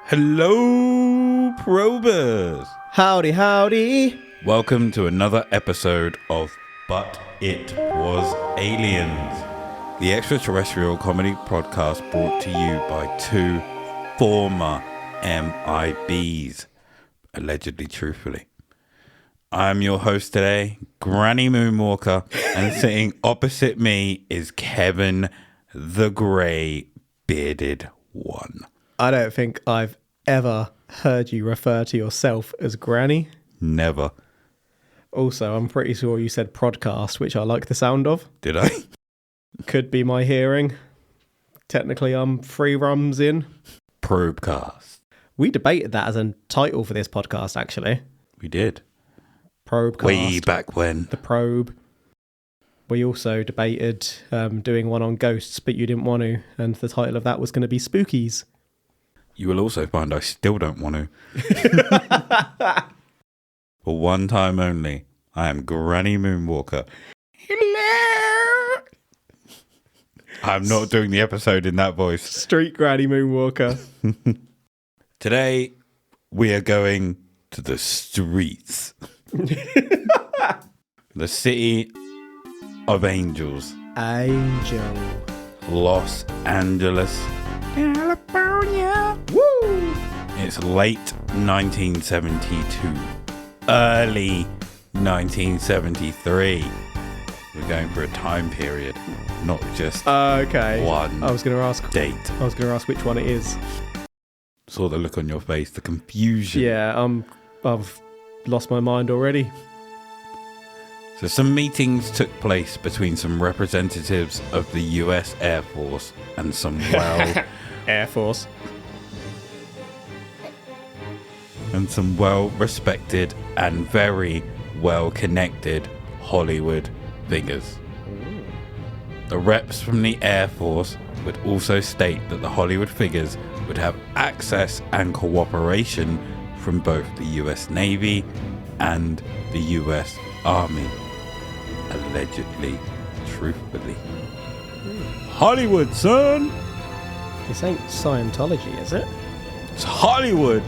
Hello, probers. Howdy, howdy. Welcome to another episode of But It Was Aliens, the extraterrestrial comedy podcast brought to you by two former MIBs, allegedly truthfully. I'm your host today, Granny Moonwalker, and sitting opposite me is Kevin the Grey Bearded One. I don't think I've ever heard you refer to yourself as Granny. Never. Also, I'm pretty sure you said podcast, which I like the sound of. Did I? Could be my hearing. Technically, I'm 3 rums in. Probecast. We debated that as a title for this podcast, actually. We did. Probecast. Way back when. The probe. We also debated doing one on ghosts, but you didn't want to, and the title of that was going to be Spookies. You will also find I still don't want to. For one time only, I am Granny Moonwalker. Hello! I'm not doing the episode in that voice. Street Granny Moonwalker. Today, we are going to the streets. The city of angels. Angel. Los Angeles, California. Woo! It's late 1972, early 1973. We're going for a time period, not just Okay. one I was going to ask date. Which one it is. Saw the look on your face, the confusion. Yeah, I've lost my mind already. So some meetings took place between some representatives of the US Air Force and some Air Force. and some well-respected and very well-connected Hollywood figures. The reps from the Air Force would also state that the Hollywood figures would have access and cooperation from both the US Navy and the US Army. Allegedly, truthfully. Hollywood, son! This ain't Scientology, is it? It's Hollywood!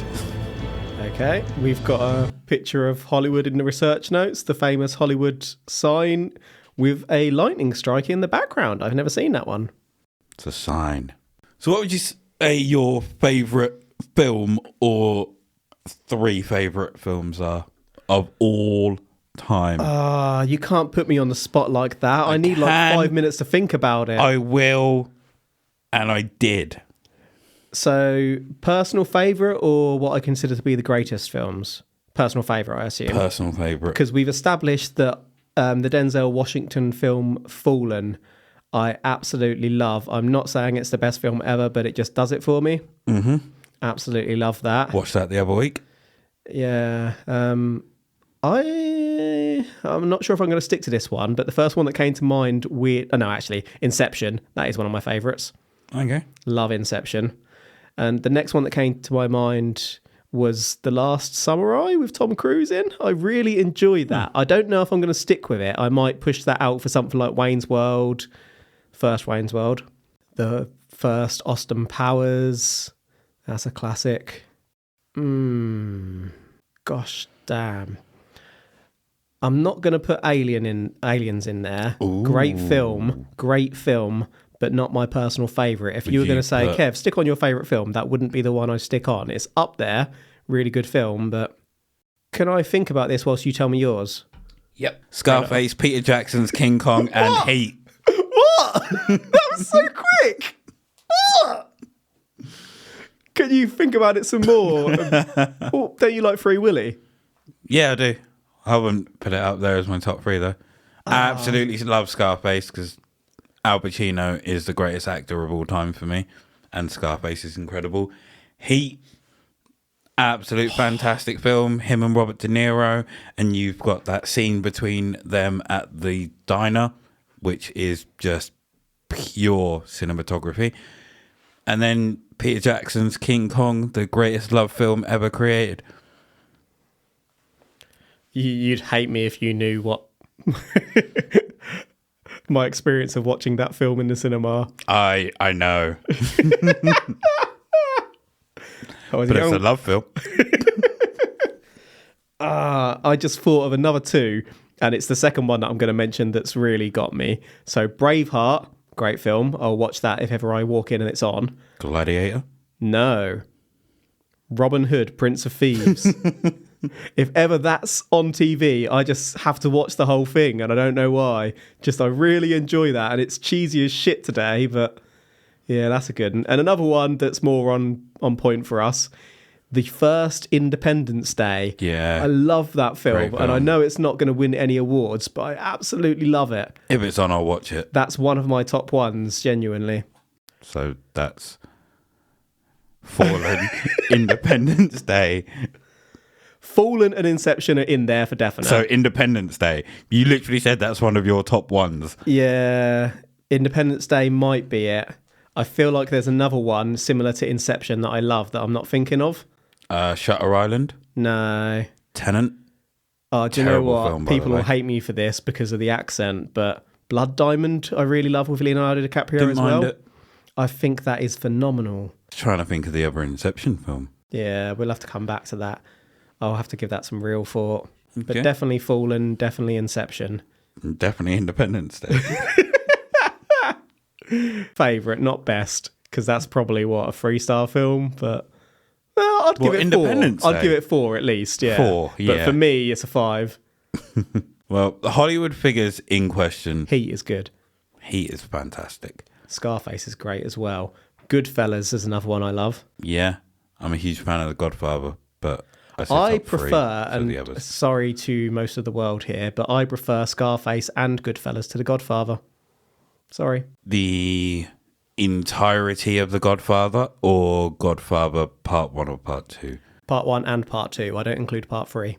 Okay, we've got a picture of Hollywood in the research notes, the famous Hollywood sign with a lightning strike in the background. I've never seen that one. It's a sign. So what would you say your favourite film or 3 favourite films are of all time? You can't put me on the spot like that. I need like 5 minutes to think about it. I will, and I did. So, personal favourite or what I consider to be the greatest films? Personal favourite, I assume. Personal favourite. Because we've established that the Denzel Washington film Fallen, I absolutely love. I'm not saying it's the best film ever, but it just does it for me. Mm-hmm. Absolutely love that. Watched that the other week. Yeah. I'm not sure if I'm going to stick to this one, but the first one that came to mind, Inception. That is one of my favourites. Okay. Love Inception. And the next one that came to my mind was The Last Samurai with Tom Cruise in. I really enjoyed that. I don't know if I'm going to stick with it. I might push that out for something like Wayne's World, first Wayne's World, the first Austin Powers. That's a classic. Gosh damn. I'm not going to put Aliens in there. Ooh. Great film, but not my personal favourite. If you were going to say, Kev, stick on your favourite film, that wouldn't be the one I'd stick on. It's up there, really good film, but can I think about this whilst you tell me yours? Yep. Scarface, Peter Jackson's King Kong, and Heat. What? That was so quick. What? Can you think about it some more? Don't you like Free Willy? Yeah, I do. I wouldn't put it up there as my top 3, though. I absolutely love Scarface because Al Pacino is the greatest actor of all time for me, and Scarface is incredible. Heat, absolute fantastic film, him and Robert De Niro, and you've got that scene between them at the diner, which is just pure cinematography. And then Peter Jackson's King Kong, the greatest love film ever created. You'd hate me if you knew what my experience of watching that film in the cinema. I know. Oh, but it's a love film. I just thought of another two, and it's the second one that I'm going to mention that's really got me. So Braveheart, great film. I'll watch that if ever I walk in and it's on. Gladiator? No. Robin Hood, Prince of Thieves. If ever that's on TV, I just have to watch the whole thing, and I don't know why. Just I really enjoy that, and it's cheesy as shit today, but yeah, that's a good one. And another one that's more on point for us, the first Independence Day. Yeah. I love that film, Great film. and I know it's not going to win any awards, but I absolutely love it. If it's on, I'll watch it. That's one of my top ones, genuinely. So that's Fallen, Independence Day. Fallen and Inception are in there for definite. So Independence Day. You literally said that's one of your top ones. Yeah, Independence Day might be it. I feel like there's another one similar to Inception that I love that I'm not thinking of. Shutter Island. No. Tenant. Oh, do you know Terrible what? film, by the People will way. hate me for this because of the accent, but Blood Diamond I really love with Leonardo DiCaprio Didn't as mind well. it. I think that is phenomenal. Trying to think of the other Inception film. Yeah, we'll have to come back to that. I'll have to give that some real thought. But Okay. definitely Fallen, definitely Inception. Definitely Independence Day. Favourite, not best, because that's probably what, a 3-star film, but well, I'd give it Independence 4. Day? I'd give it 4 at least, yeah. 4, But yeah. for me, it's a 5. Well, the Hollywood figures in question. Heat is good. He is fantastic. Scarface is great as well. Goodfellas is another one I love. Yeah, I'm a huge fan of The Godfather, but I top three prefer, for the and others. sorry to most of the world here, but I prefer Scarface and Goodfellas to The Godfather. Sorry. The entirety of The Godfather or Godfather Part 1 or Part 2? Part 1 and Part 2. I don't include Part 3.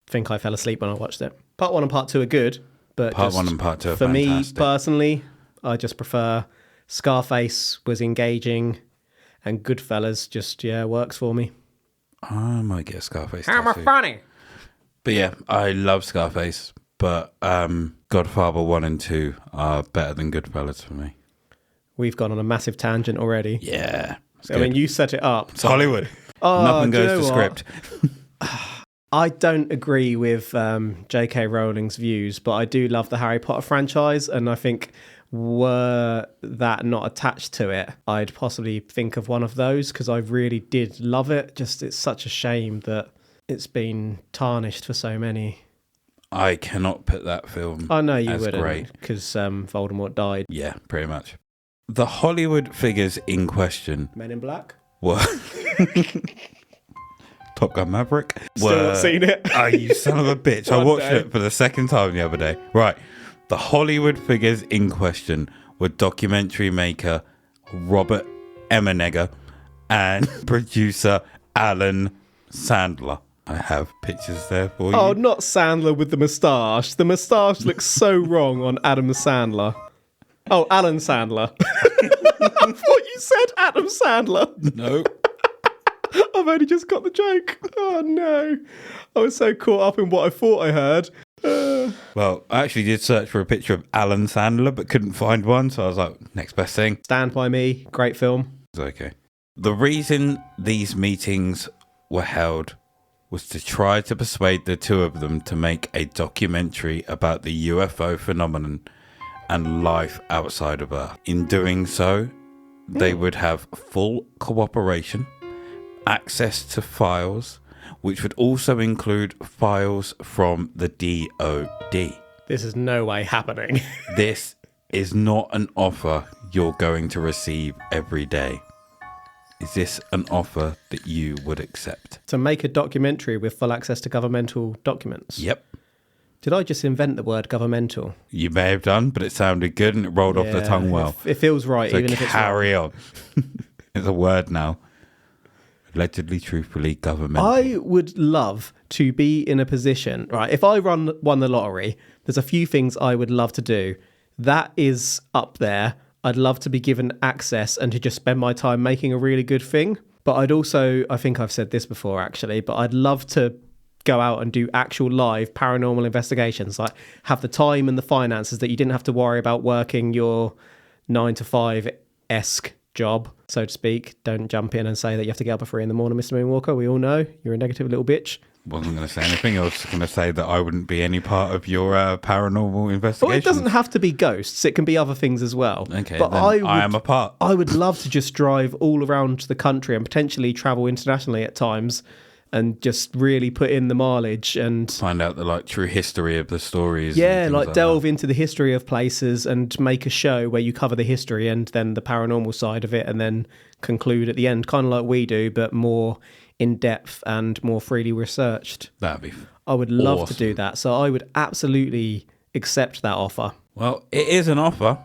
Think I fell asleep when I watched it. Part 1 and Part 2 are good, but Part just 1 and Part 2 are for fantastic. me personally, I just prefer Scarface was engaging and Goodfellas just, works for me. I might get a Scarface I'm tattoo. funny. But yeah, I love Scarface, but Godfather 1 and 2 are better than Goodfellas for me. We've gone on a massive tangent already. Yeah. It's I mean, you set it up. it's Hollywood. Oh, Nothing do you goes know to what? script. I don't agree with J.K. Rowling's views, but I do love the Harry Potter franchise, and I think were that not attached to it, I'd possibly think of one of those because I really did love it. Just it's such a shame that it's been tarnished for so many. I cannot put that film I know you as wouldn't great. because Voldemort died. Yeah, pretty much. The Hollywood figures in question Men in Black? were Top Gun Maverick. Still not seen it. Oh, you son of a bitch. I One watched day. it for the second time the other day. Right. The Hollywood figures in question were documentary maker Robert Emenegger and producer Allan Sandler. I have pictures there for you. Oh, not Sandler with the moustache. The moustache looks so wrong on Adam Sandler. Oh, Allan Sandler. I thought you said Adam Sandler. No. I've only just got the joke. Oh, no. I was so caught up in what I thought I heard. Well, I actually did search for a picture of Allan Sandler, but couldn't find one. So I was like, next best thing. Stand By Me, great film. It's okay. The reason these meetings were held was to try to persuade the two of them to make a documentary about the UFO phenomenon and life outside of Earth. In doing so, they would have full cooperation, access to files, which would also include files from the DOD. This is no way happening. This is not an offer you're going to receive every day. Is this an offer that you would accept? To make a documentary with full access to governmental documents. Yep. Did I just invent the word governmental? You may have done, but it sounded good and it rolled off the tongue well. It feels right, So even if it's wrong. carry on. It's a word now. Allegedly, truthfully, government. I would love to be in a position, right? If I won the lottery, there's a few things I would love to do. That is up there. I'd love to be given access and to just spend my time making a really good thing. But I'd also, I think I've said this before actually, but I'd love to go out and do actual live paranormal investigations, like have the time and the finances that you didn't have to worry about working your 9 to 5-esque job, so to speak. Don't jump in and say that you have to get up at 3 a.m, Mr. Moonwalker. We all know you're a negative little bitch. Wasn't going to say anything. I was going to say that I wouldn't be any part of your paranormal investigation. Well, it doesn't have to be ghosts. It can be other things as well. Okay, but then I am a part. I would love to just drive all around the country and potentially travel internationally at times and just really put in the mileage and find out the like true history of the stories. Yeah, like delve into the history of places and make a show where you cover the history and then the paranormal side of it and then conclude at the end, kind of like we do, but more in depth and more freely researched. That'd be I would love awesome to do that. So I would absolutely accept that offer. Well, it is an offer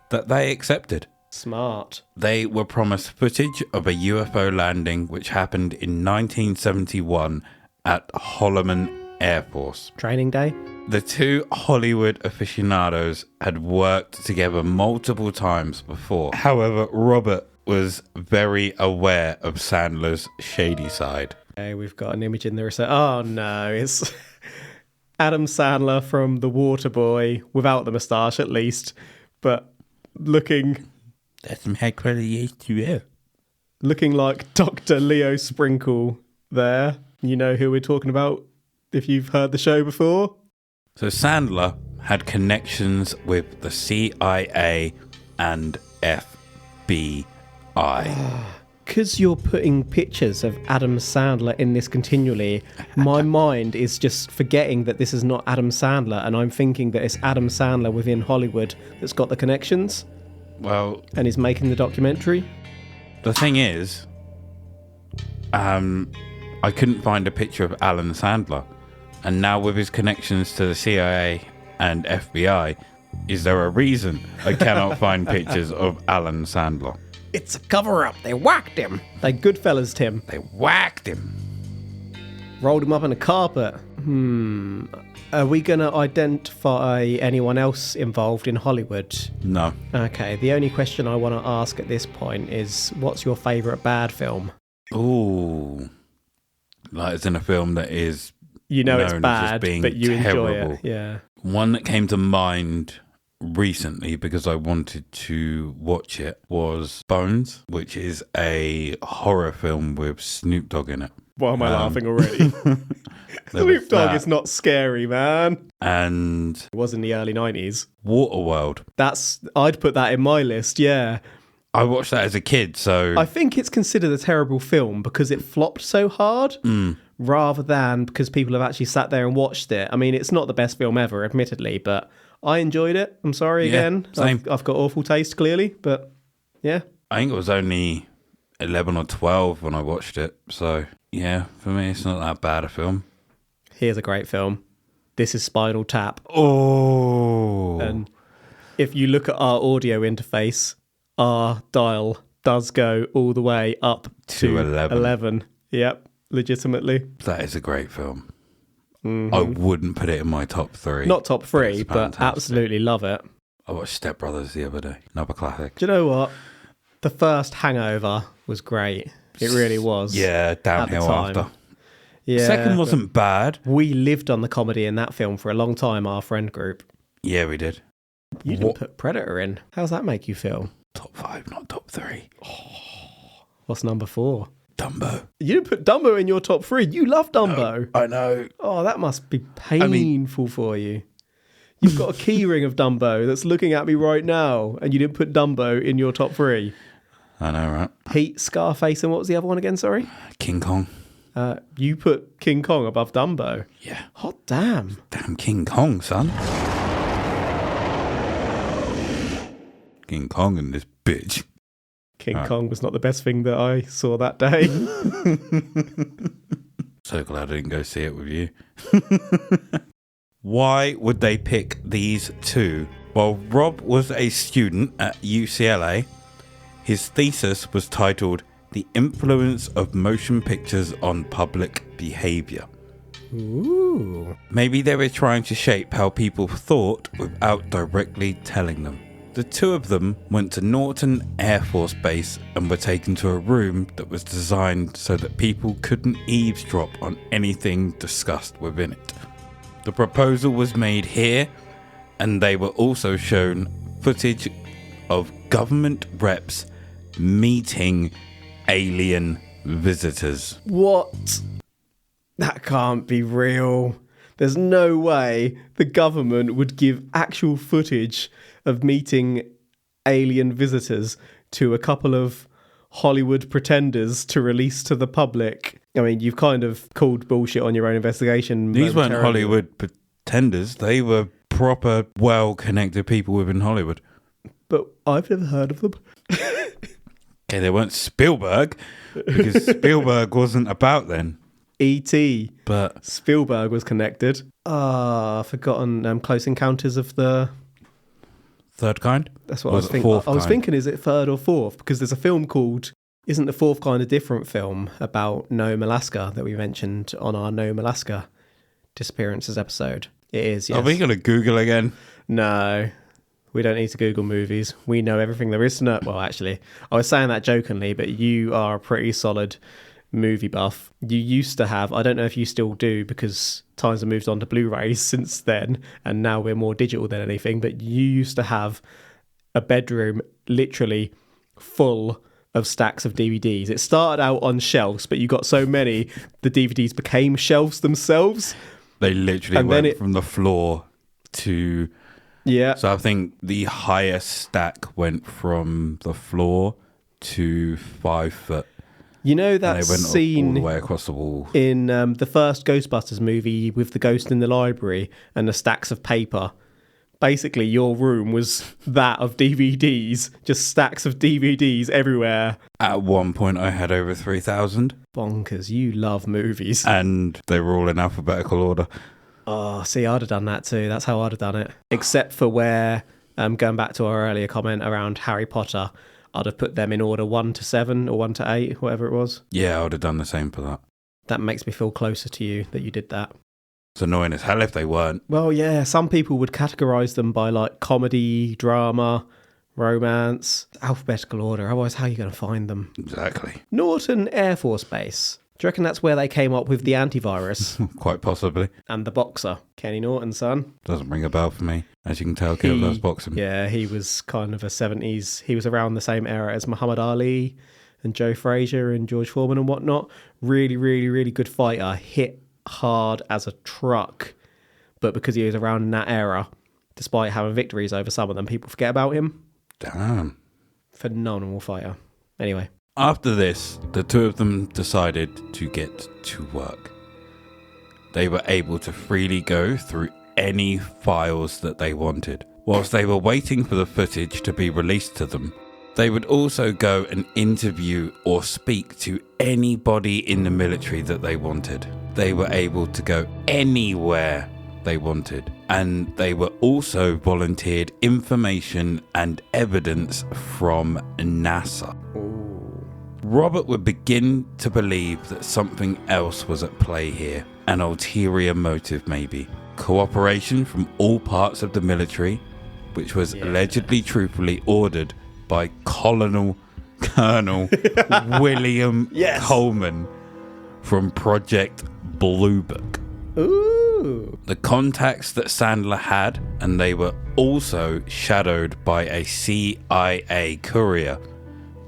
that they accepted. Smart. They were promised footage of a UFO landing which happened in 1971 at Holloman Air Force. Training day? The two Hollywood aficionados had worked together multiple times before. However, Robert was very aware of Sandler's shady side. Okay, we've got an image in there. So, oh no, it's Adam Sandler from The Waterboy, without the moustache at least, but looking... That's some high quality H2O. Looking like Dr. Leo Sprinkle there. You know who we're talking about if you've heard the show before. So Sandler had connections with the CIA and FBI. Because you're putting pictures of Adam Sandler in this continually, my mind is just forgetting that this is not Adam Sandler, and I'm thinking that it's Adam Sandler within Hollywood that's got the connections. Well, and is making the documentary. The thing is, I couldn't find a picture of Allan Sandler, and now with his connections to the CIA and FBI, is there a reason I cannot find pictures of Allan Sandler? It's a cover-up. They whacked him. They Goodfellas him. They whacked him. Rolled him up in a carpet. Are we going to identify anyone else involved in Hollywood? No. Okay, the only question I want to ask at this point is, what's your favourite bad film? Ooh. Like it's in a film that is it's bad, but you terrible. Enjoy it. Yeah. One that came to mind recently because I wanted to watch it was Bones, which is a horror film with Snoop Dogg in it. Why am I laughing already? Snoop Dogg is not scary, man. And it was in the early 90s. Waterworld. I'd put that in my list, yeah. I watched that as a kid, so... I think it's considered a terrible film because it flopped so hard, rather than because people have actually sat there and watched it. I mean, it's not the best film ever, admittedly, but I enjoyed it. I'm sorry again. Same. I've got awful taste, clearly, but yeah. I think it was only 11 or 12 when I watched it, so yeah, for me, it's not that bad a film. Here's a great film. This is Spinal Tap. Oh. And if you look at our audio interface, our dial does go all the way up to 11. Yep, legitimately. That is a great film. I wouldn't put it in my top 3. Not top 3, but absolutely love it. I watched Step Brothers the other day. Another classic. Do you know what? The first Hangover was great. It really was. Yeah, downhill after. Yeah, the second wasn't bad. We lived on the comedy in that film for a long time, our friend group. Yeah, we did. You didn't put Predator in. How's that make you feel? Top 5, not top 3. What's number 4? Dumbo. You didn't put Dumbo in your top 3. You love Dumbo. I know. Oh, that must be painful for you. You've got a keyring of Dumbo that's looking at me right now, and you didn't put Dumbo in your top 3. I know, right? Pete, Scarface, and what was the other one again, sorry? King Kong. You put King Kong above Dumbo. Yeah. Hot damn. Damn King Kong, son. King Kong and this bitch. King Kong was not the best thing that I saw that day. So glad I didn't go see it with you. Why would they pick these two? Well, Rob was a student at UCLA. His thesis was titled The Influence of Motion Pictures on Public Behavior. Ooh. Maybe they were trying to shape how people thought without directly telling them. The two of them went to Norton Air Force Base and were taken to a room that was designed so that people couldn't eavesdrop on anything discussed within it. The proposal was made here, and they were also shown footage of government reps meeting alien visitors. What? That can't be real. There's no way the government would give actual footage of meeting alien visitors to a couple of Hollywood pretenders to release to the public. I mean, you've kind of called bullshit on your own investigation. These weren't Hollywood pretenders. They were proper, well-connected people within Hollywood. But I've never heard of them. Okay, they weren't Spielberg, because Spielberg wasn't about then. E.T. But Spielberg was connected. I've forgotten Close Encounters of the... Third Kind? That's what I was thinking. I was thinking, is it third or fourth? Because there's a film called... Isn't the Fourth Kind a different film about Nome, Alaska that we mentioned on our Nome, Alaska disappearances episode? It is, yes. Are we going to Google again? No, we don't need to Google movies. We know everything there is to know. Well, actually, I was saying that jokingly, but you are a pretty solid movie buff. You used to have, I don't know if you still do, because times have moved on to Blu-rays since then, and now we're more digital than anything, but you used to have a bedroom literally full of stacks of DVDs. It started out on shelves, but you got so many, the DVDs became shelves themselves. They literally went from the floor to... Yeah. So I think the highest stack went from the floor to 5 foot. You know that and they went scene all the way across the wall in the first Ghostbusters movie with the ghost in the library and the stacks of paper? Basically, your room was that of DVDs, just stacks of DVDs everywhere. At one point, I had over 3,000. Bonkers, you love movies. And they were all in alphabetical order. Oh, see, I'd have done that too. That's how I'd have done it. Except for where, going back to our earlier comment around Harry Potter, I'd have put them in order 1 to 7 or 1 to 8, whatever it was. Yeah, I would have done the same for that. That makes me feel closer to you that you did that. It's annoying as hell if they weren't. Well, yeah, some people would categorise them by like comedy, drama, romance, alphabetical order. Otherwise, how are you going to find them? Exactly. Norton Air Force Base. Do you reckon that's where they came up with the antivirus? Quite possibly. And the boxer, Kenny Norton's son. Doesn't ring a bell for me. As you can tell, Caleb loves boxing. Yeah, he was kind of a 70s. He was around the same era as Muhammad Ali and Joe Frazier and George Foreman and whatnot. Really, really, really good fighter. Hit hard as a truck. But because he was around in that era, despite having victories over some of them, people forget about him. Damn. Phenomenal fighter. Anyway. After this, the two of them decided to get to work. They were able to freely go through any files that they wanted. Whilst they were waiting for the footage to be released to them, they would also go and interview or speak to anybody in the military that they wanted. They were able to go anywhere they wanted. And they were also volunteered information and evidence from NASA. Robert would begin to believe that something else was at play here. An ulterior motive, maybe. Cooperation from all parts of the military, which was allegedly truthfully ordered by Colonel William Coleman from Project Blue Book. Ooh. The contacts that Sandler had, and they were also shadowed by a CIA courier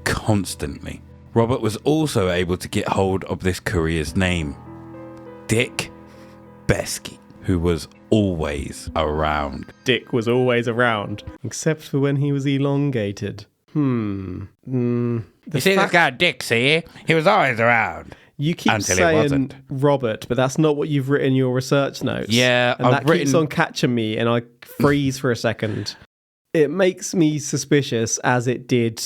constantly. Robert was also able to get hold of this courier's name, Dick Besky, who was always around. Dick was always around, except for when he was elongated. You see this guy Dick, see? He was always around. You keep Until saying Robert, but that's not what you've written in your research notes. Yeah, and that keeps on catching me, and I freeze for a second. It makes me suspicious, as it did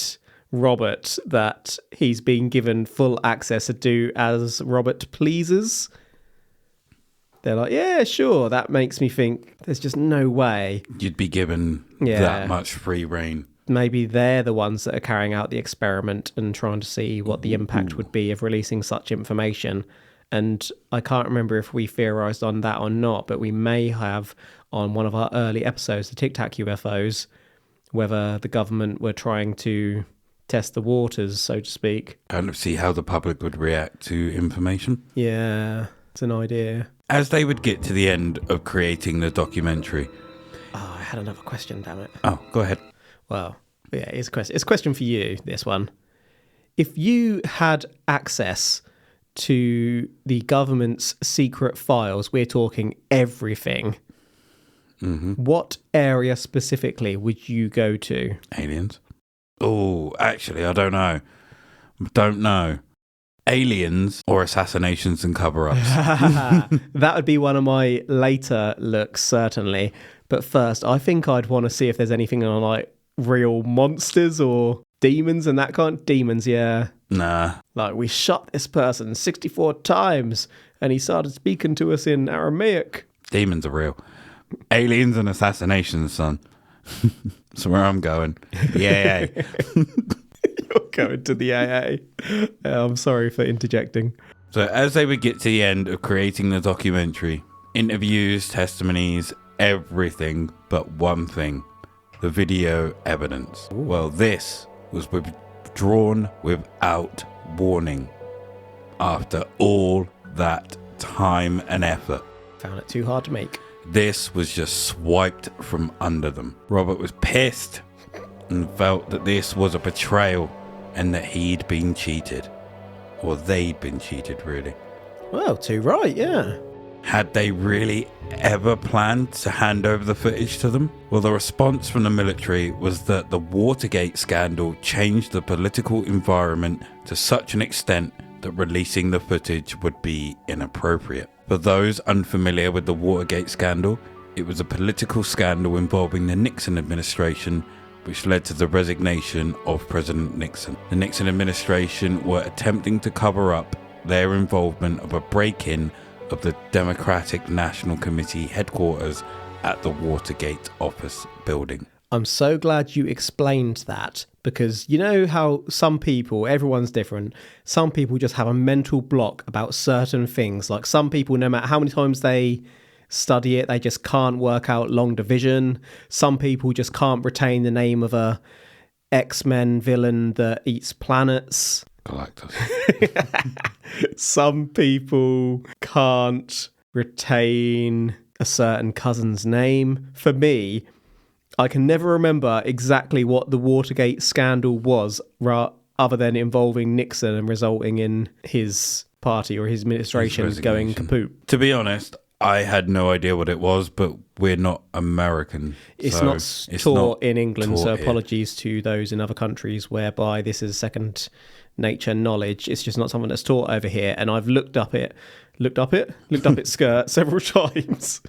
Robert, that he's been given full access to do as Robert pleases. They're like, yeah, sure. That makes me think there's just no way you'd be given that much free reign. Maybe they're the ones that are carrying out the experiment and trying to see what the impact would be of releasing such information. And I can't remember if we theorized on that or not, but we may have on one of our early episodes, the Tic Tac UFOs, whether the government were trying to test the waters, so to speak. Kind of see how the public would react to information. Yeah, it's an idea. As they would get to the end of creating the documentary. Oh, I had another question, damn it. Oh, go ahead. Well, yeah, it's a question for you, this one. If you had access to the government's secret files, we're talking everything, what area specifically would you go to? Aliens. Oh, actually, I don't know. Aliens or assassinations and cover-ups. That would be one of my later looks, certainly. But first, I think I'd want to see if there's anything on like real monsters or demons and that kind. Demons, yeah. Nah. Like, we shot this person 64 times and he started speaking to us in Aramaic. Demons are real. Aliens and assassinations, son. That's where I'm going. Yeah. You're going to the AA. I'm sorry for interjecting. So as they would get to the end of creating the documentary, interviews, testimonies, everything but one thing, the video evidence. Ooh. Well, this was withdrawn without warning after all that time and effort. Found it too hard to make. This was just swiped from under them. Robert was pissed and felt that this was a betrayal and that he'd been cheated. Or they'd been cheated, really. Well, too right, yeah. Had they really ever planned to hand over the footage to them? Well, the response from the military was that the Watergate scandal changed the political environment to such an extent that releasing the footage would be inappropriate. For those unfamiliar with the Watergate scandal, it was a political scandal involving the Nixon administration, which led to the resignation of President Nixon. The Nixon administration were attempting to cover up their involvement of a break-in of the Democratic National Committee headquarters at the Watergate office building. I'm so glad you explained that, because you know how some people, everyone's different, some people just have a mental block about certain things. Like some people, no matter how many times they study it, they just can't work out long division. Some people just can't retain the name of a X-Men villain that eats planets. Galactus. Some people can't retain a certain cousin's name. For me, I can never remember exactly what the Watergate scandal was, other than involving Nixon and resulting in his party or his administration going kaput. To be honest, I had no idea what it was, but we're not American. It's so not taught in England, so here. Apologies to those in other countries whereby this is second nature knowledge. It's just not something that's taught over here, and I've looked up its skirt several times.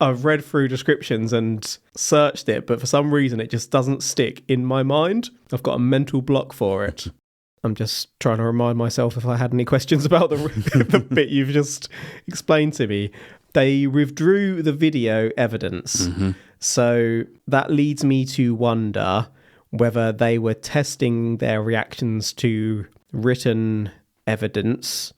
I've read through descriptions and searched it, but for some reason it just doesn't stick in my mind. I've got a mental block for it. I'm just trying to remind myself if I had any questions about the bit you've just explained to me. They withdrew the video evidence. Mm-hmm. So that leads me to wonder whether they were testing their reactions to written evidence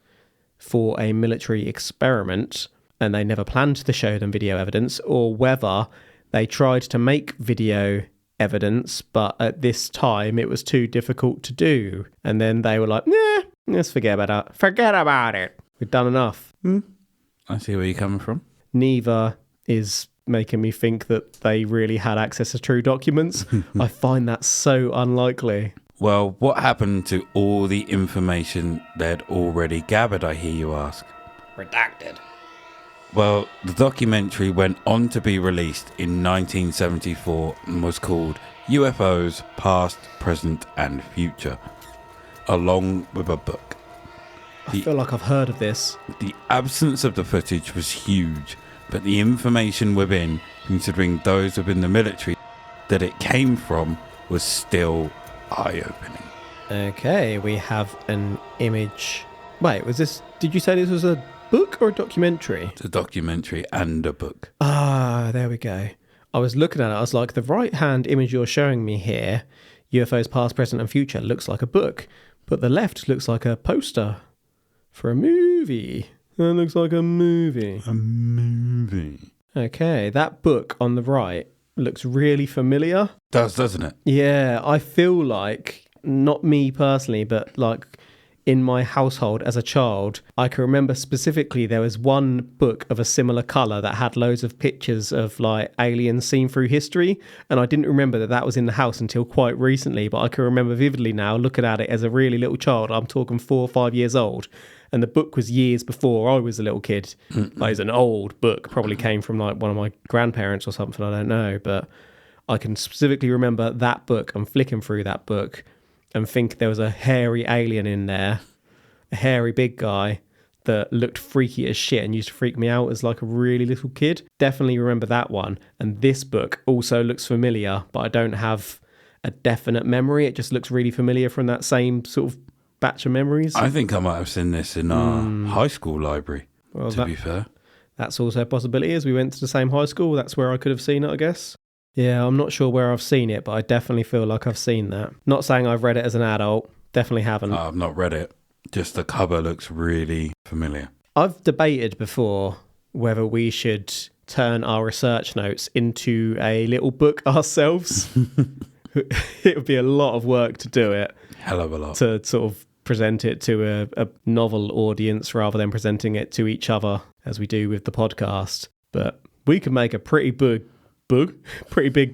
for a military experiment, and they never planned to show them video evidence, or whether they tried to make video evidence, but at this time it was too difficult to do. And then they were like, nah, let's forget about it. Forget about it. We've done enough. I see where you're coming from. Neither is making me think that they really had access to true documents. I find that so unlikely. Well, what happened to all the information they'd already gathered, I hear you ask? Redacted. Well, the documentary went on to be released in 1974 and was called UFOs Past, Present and Future, along with a book. I feel like I've heard of this. The absence of the footage was huge, but the information within, considering those within the military that it came from, was still eye-opening. Okay, we have an image. Wait, did you say this was a book or a documentary? It's a documentary and a book. Ah, there we go. I was looking at it, I was like, the right-hand image you're showing me here, UFOs Past, Present and Future, looks like a book, but the left looks like a poster for a movie. That looks like a movie. A movie. Okay, that book on the right looks really familiar. Doesn't it? Yeah, I feel like, not me personally, but like in my household as a child, I can remember specifically there was one book of a similar colour that had loads of pictures of like aliens seen through history, and I didn't remember that was in the house until quite recently, but I can remember vividly now looking at it as a really little child. I'm talking 4 or 5 years old, and the book was years before I was a little kid. Like, it's an old book, probably came from like one of my grandparents or something, I don't know, but I can specifically remember that book and flicking through that book and think there was a hairy alien in there, a hairy big guy that looked freaky as shit and used to freak me out as like a really little kid. Definitely remember that one. And this book also looks familiar, but I don't have a definite memory. It just looks really familiar from that same sort of batch of memories. I think I might have seen this in our high school library, to be fair. That's also a possibility, as we went to the same high school. That's where I could have seen it, I guess. Yeah, I'm not sure where I've seen it, but I definitely feel like I've seen that. Not saying I've read it as an adult. Definitely haven't. I've not read it. Just the cover looks really familiar. I've debated before whether we should turn our research notes into a little book ourselves. It would be a lot of work to do it. Hell of a lot. To sort of present it to a novel audience rather than presenting it to each other as we do with the podcast. But we could make a pretty big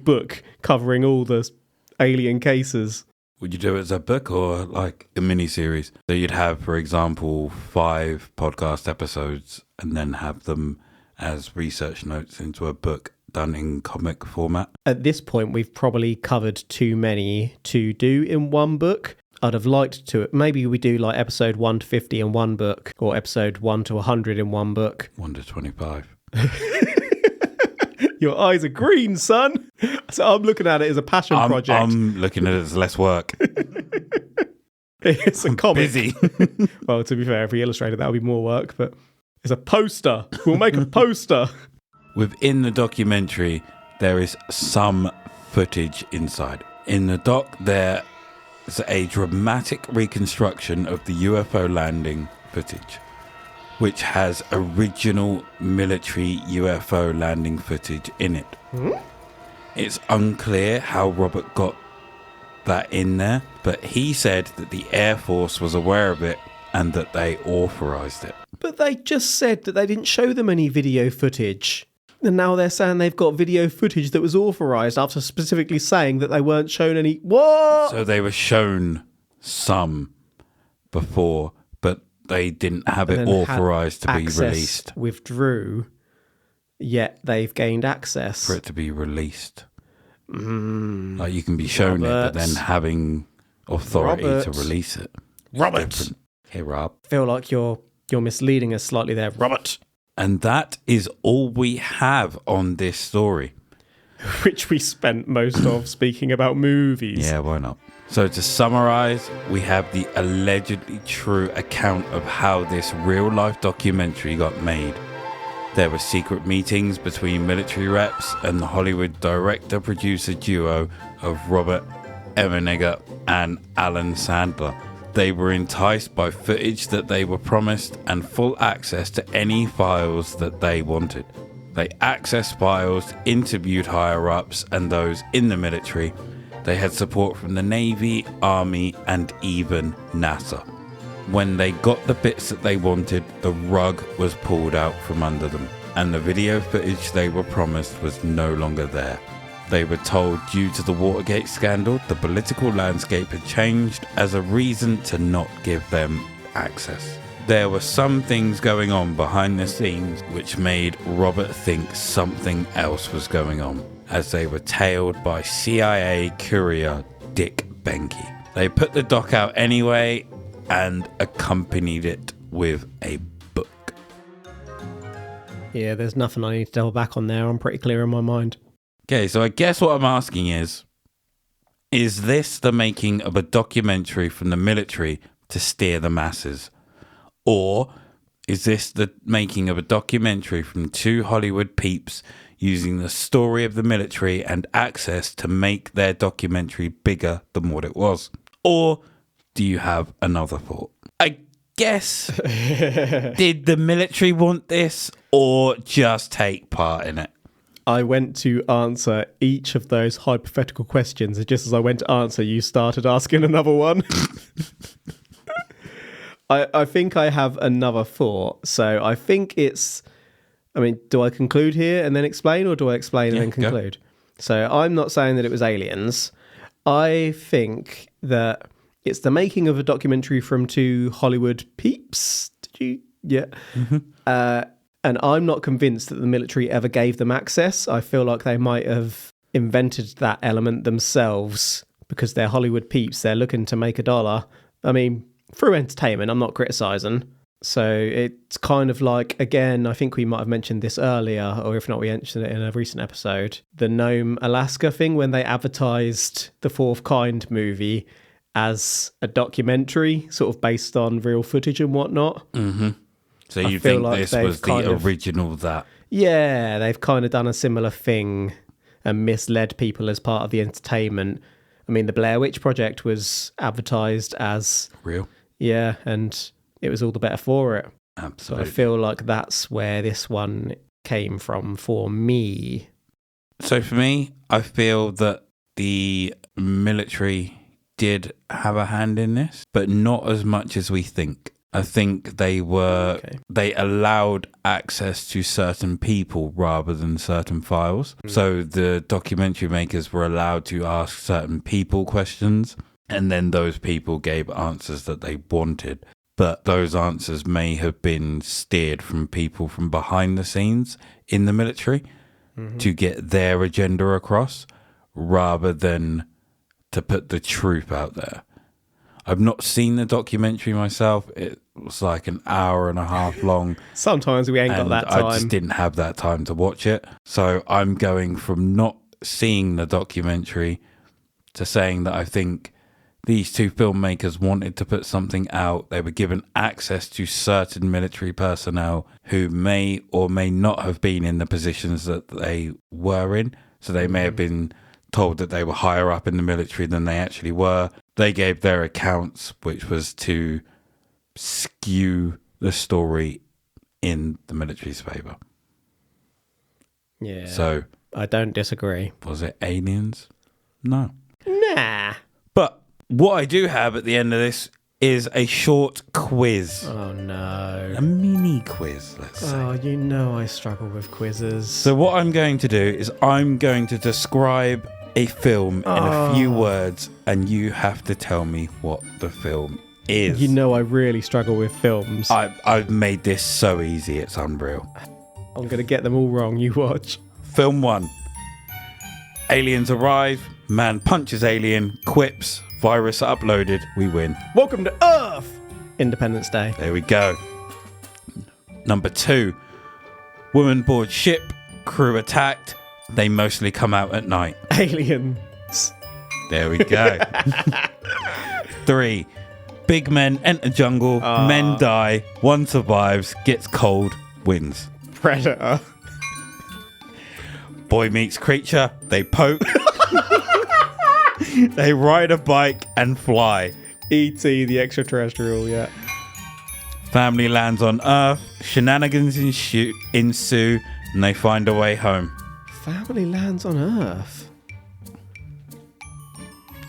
book covering all the alien cases. Would you do it as a book or like a mini-series? So you'd have, for example, 5 podcast episodes and then have them as research notes into a book done in comic format? At this point, we've probably covered too many to do in one book. I'd have liked to. Maybe we do like episode 1 to 50 in one book, or episode 1 to 100 in one book. 1 to 25. Your eyes are green, son. So I'm looking at it as a passion project. I'm looking at it as less work. It's a comic. Busy. Well, to be fair, if we illustrated, that would be more work, but it's a poster. We'll make a poster. Within the documentary, there is some footage inside. In the doc, there is a dramatic reconstruction of the UFO landing footage, which has original military UFO landing footage in it. It's unclear how Robert got that in there, but he said that the Air Force was aware of it and that they authorised it. But they just said that they didn't show them any video footage. And now they're saying they've got video footage that was authorised after specifically saying that they weren't shown any... What? So they were shown some before, but they didn't have it authorised to be released. Withdrew, yet they've gained access. For it to be released. Like you can be shown it, but then having authority to release it. Robert! Hey, Rob. I feel like you're misleading us slightly there, Robert. And that is all we have on this story. Which we spent most of speaking about movies. Yeah, why not? So to summarise, we have the allegedly true account of how this real-life documentary got made. There were secret meetings between military reps and the Hollywood director-producer duo of Robert Emenegger and Allan Sandler. They were enticed by footage that they were promised and full access to any files that they wanted. They accessed files, interviewed higher-ups and those in the military. They had support from the Navy, Army, and even NASA. When they got the bits that they wanted, the rug was pulled out from under them, and the video footage they were promised was no longer there. They were told due to the Watergate scandal, the political landscape had changed as a reason to not give them access. There were some things going on behind the scenes which made Robert think something else was going on, as they were tailed by CIA courier Dick Benke. They put the doc out anyway and accompanied it with a book. Yeah, there's nothing I need to double back on there. I'm pretty clear in my mind. Okay, so I guess what I'm asking is this the making of a documentary from the military to steer the masses? Or is this the making of a documentary from 2 Hollywood peeps using the story of the military and access to make their documentary bigger than what it was? Or do you have another thought? I guess, did the military want this or just take part in it? I went to answer each of those hypothetical questions, and just as I went to answer, you started asking another one. I think I have another thought. So I think it's... I mean, do I conclude here and then explain, or do I explain and then conclude? Go. So I'm not saying that it was aliens. I think that it's the making of a documentary from two Hollywood peeps. Did you? Yeah. Mm-hmm. And I'm not convinced that the military ever gave them access. I feel like they might have invented that element themselves because they're Hollywood peeps. They're looking to make $1. I mean, through entertainment, I'm not criticising. So it's kind of like, again, I think we might have mentioned this earlier, or if not, we mentioned it in a recent episode, the Nome, Alaska thing, when they advertised the Fourth Kind movie as a documentary, sort of based on real footage and whatnot. Mm-hmm. So you think like this was the original of that? Yeah, they've kind of done a similar thing and misled people as part of the entertainment. I mean, the Blair Witch Project was advertised as... real? Yeah, and... it was all the better for it. Absolutely. So I feel like that's where this one came from for me. So for me, I feel that the military did have a hand in this, but not as much as we think. I think they allowed access to certain people rather than certain files. So the documentary makers were allowed to ask certain people questions, and then those people gave answers that they wanted. But those answers may have been steered from people from behind the scenes in the military to get their agenda across, rather than to put the truth out there. I've not seen the documentary myself. It was like an hour and a half long. Sometimes we ain't got that time. I just didn't have that time to watch it. So I'm going from not seeing the documentary to saying that I think these two filmmakers wanted to put something out. They were given access to certain military personnel who may or may not have been in the positions that they were in. So they may have been told that they were higher up in the military than they actually were. They gave their accounts, which was to skew the story in the military's favour. Yeah. So I don't disagree. Was it aliens? No. Nah. But what I do have at the end of this is a short quiz. Oh, no. A mini quiz, let's say. Oh, you know I struggle with quizzes. So what I'm going to do is I'm going to describe a film in a few words, and you have to tell me what the film is. You know I really struggle with films. I've made this so easy, it's unreal. I'm going to get them all wrong, you watch. Film 1. Aliens arrive, man punches alien, quips, virus uploaded, we win. Welcome to Earth! Independence Day. There we go. Number 2. Woman board ship, crew attacked, they mostly come out at night. Aliens. There we go. 3. Big men enter jungle, men die, one survives, gets cold, wins. Predator. Boy meets creature, they poke. They ride a bike and fly. E.T. the extraterrestrial, yeah. Family lands on Earth, shenanigans ensue, and they find a way home. Family lands on Earth?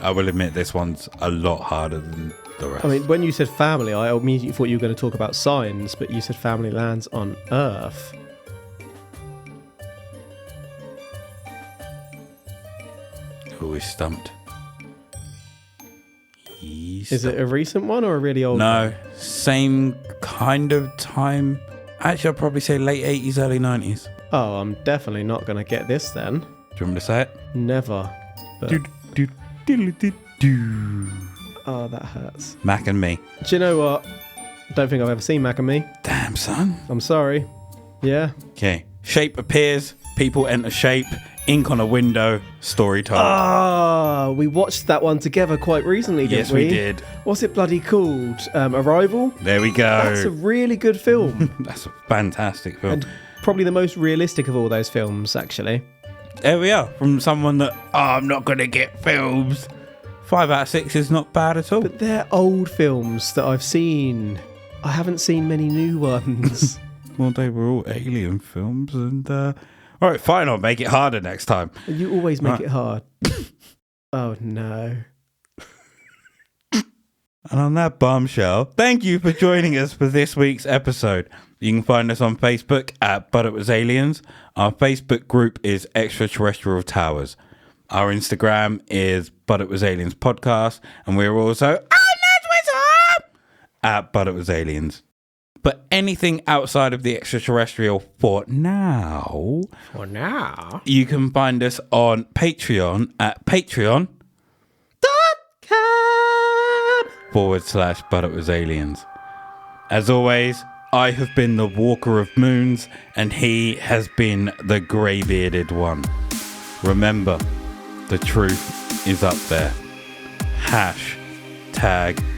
I will admit this one's a lot harder than the rest. I mean, when you said family, I immediately thought you were going to talk about signs, but you said family lands on Earth. Who is stumped? Is it a recent one or a really old one? No, same kind of time. Actually, I'd probably say late 80s, early 90s. Oh, I'm definitely not going to get this then. Do you want me to say it? Never. But... Do. Oh, that hurts. Mac and Me. Do you know what? I don't think I've ever seen Mac and Me. Damn, son. I'm sorry. Yeah. Okay. Shape appears, people enter shape, ink on a window, story told. Ah, we watched that one together quite recently, didn't Yes, we did. What's it bloody called? Arrival? There we go. That's a really good film. That's a fantastic film. And probably the most realistic of all those films, actually. There we are. From someone that, I'm not going to get films. 5 out of 6 is not bad at all. But they're old films that I've seen. I haven't seen many new ones. Well, they were all alien films. And, all right, fine. I'll make it harder next time. You always make it hard. Oh, no. And on that bombshell, thank you for joining us for this week's episode. You can find us on Facebook at But It Was Aliens. Our Facebook group is Extraterrestrial Towers. Our Instagram is But It Was Aliens Podcast. And we're also on Twitter at But It Was Aliens. But anything outside of the extraterrestrial for now, you can find us on Patreon at patreon.com/But It Was Aliens. As always, I have been the Walker of Moons, and he has been the Grey-Bearded One. Remember, the truth is up there. #.